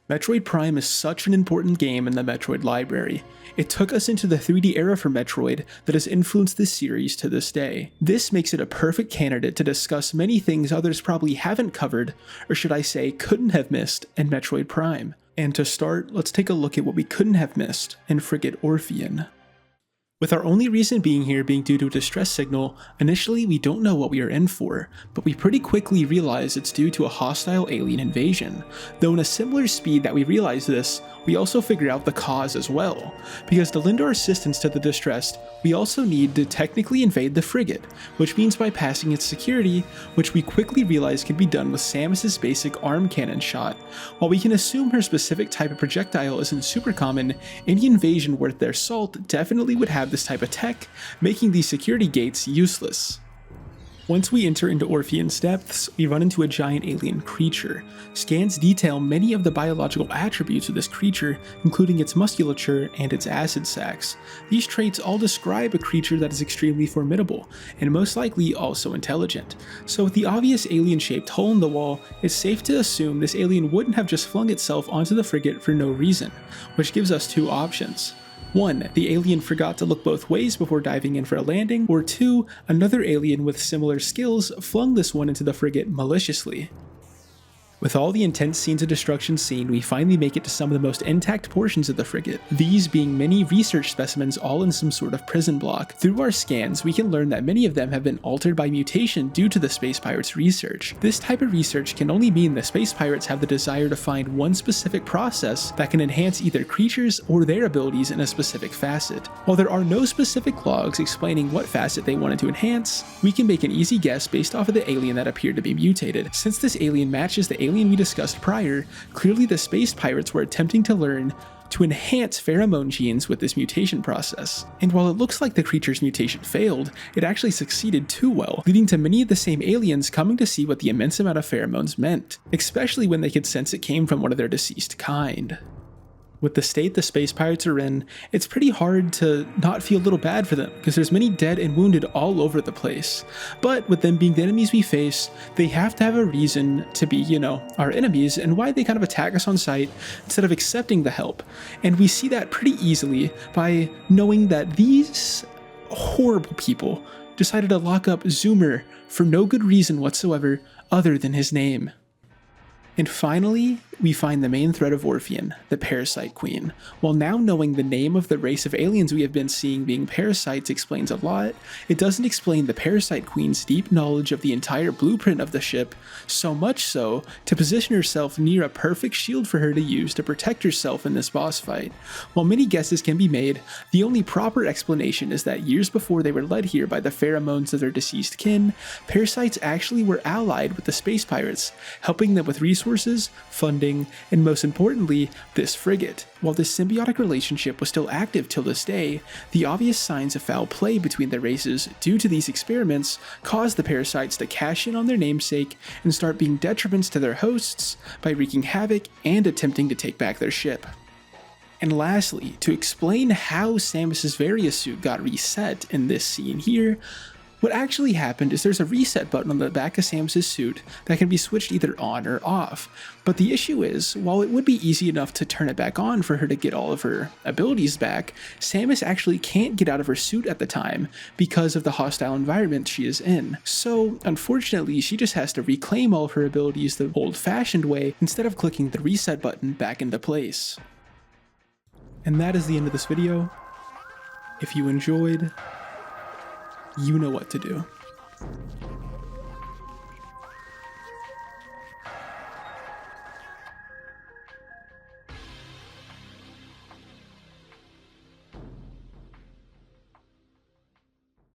Metroid Prime is such an important game in the Metroid library. It took us into the 3D era for Metroid that has influenced this series to this day. This makes it a perfect candidate to discuss many things others probably haven't covered, or should I say couldn't have missed, in Metroid Prime. And to start, let's take a look at what we couldn't have missed in Frigate Orpheon. With our only reason being here being due to a distress signal, initially we don't know what we are in for, but we pretty quickly realize it's due to a hostile alien invasion. Though in a similar speed that we realize this, we also figure out the cause as well. Because to lend our assistance to the distressed, we also need to technically invade the frigate, which means bypassing its security, which we quickly realize can be done with Samus's basic arm cannon shot. While we can assume her specific type of projectile isn't super common, any invasion worth their salt definitely would have this type of tech, making these security gates useless. Once we enter into Orpheon's depths, we run into a giant alien creature. Scans detail many of the biological attributes of this creature, including its musculature and its acid sacs. These traits all describe a creature that is extremely formidable, and most likely also intelligent. So with the obvious alien-shaped hole in the wall, it's safe to assume this alien wouldn't have just flung itself onto the frigate for no reason, which gives us two options. 1. The alien forgot to look both ways before diving in for a landing, or 2. Another alien with similar skills flung this one into the frigate maliciously. With all the intense scenes of destruction seen, we finally make it to some of the most intact portions of the frigate, these being many research specimens all in some sort of prison block. Through our scans, we can learn that many of them have been altered by mutation due to the space pirates' research. This type of research can only mean the space pirates have the desire to find one specific process that can enhance either creatures or their abilities in a specific facet. While there are no specific logs explaining what facet they wanted to enhance, we can make an easy guess based off of the alien that appeared to be mutated. Since this alien matches the alien we discussed prior, clearly the space pirates were attempting to learn to enhance pheromone genes with this mutation process. And while it looks like the creature's mutation failed, it actually succeeded too well, leading to many of the same aliens coming to see what the immense amount of pheromones meant, especially when they could sense it came from one of their deceased kind. With the state the space pirates are in, it's pretty hard to not feel a little bad for them, because there's many dead and wounded all over the place. But with them being the enemies we face, they have to have a reason to be, our enemies, and why they kind of attack us on sight instead of accepting the help. And we see that pretty easily by knowing that these horrible people decided to lock up Zoomer for no good reason whatsoever other than his name. And finally, we find the main threat of Orpheon, the Parasite Queen. While now knowing the name of the race of aliens we have been seeing being parasites explains a lot, it doesn't explain the Parasite Queen's deep knowledge of the entire blueprint of the ship, so much so to position herself near a perfect shield for her to use to protect herself in this boss fight. While many guesses can be made, the only proper explanation is that years before they were led here by the pheromones of their deceased kin, parasites actually were allied with the space pirates, helping them with resources, funding, and most importantly, this frigate. While this symbiotic relationship was still active till this day, the obvious signs of foul play between the races due to these experiments caused the parasites to cash in on their namesake and start being detriments to their hosts by wreaking havoc and attempting to take back their ship. And lastly, to explain how Samus's Various suit got reset in this scene here, what actually happened is there's a reset button on the back of Samus's suit that can be switched either on or off. But the issue is, while it would be easy enough to turn it back on for her to get all of her abilities back, Samus actually can't get out of her suit at the time because of the hostile environment she is in. So, unfortunately, she just has to reclaim all of her abilities the old-fashioned way instead of clicking the reset button back into place. And that is the end of this video. If you enjoyed, you know what to do.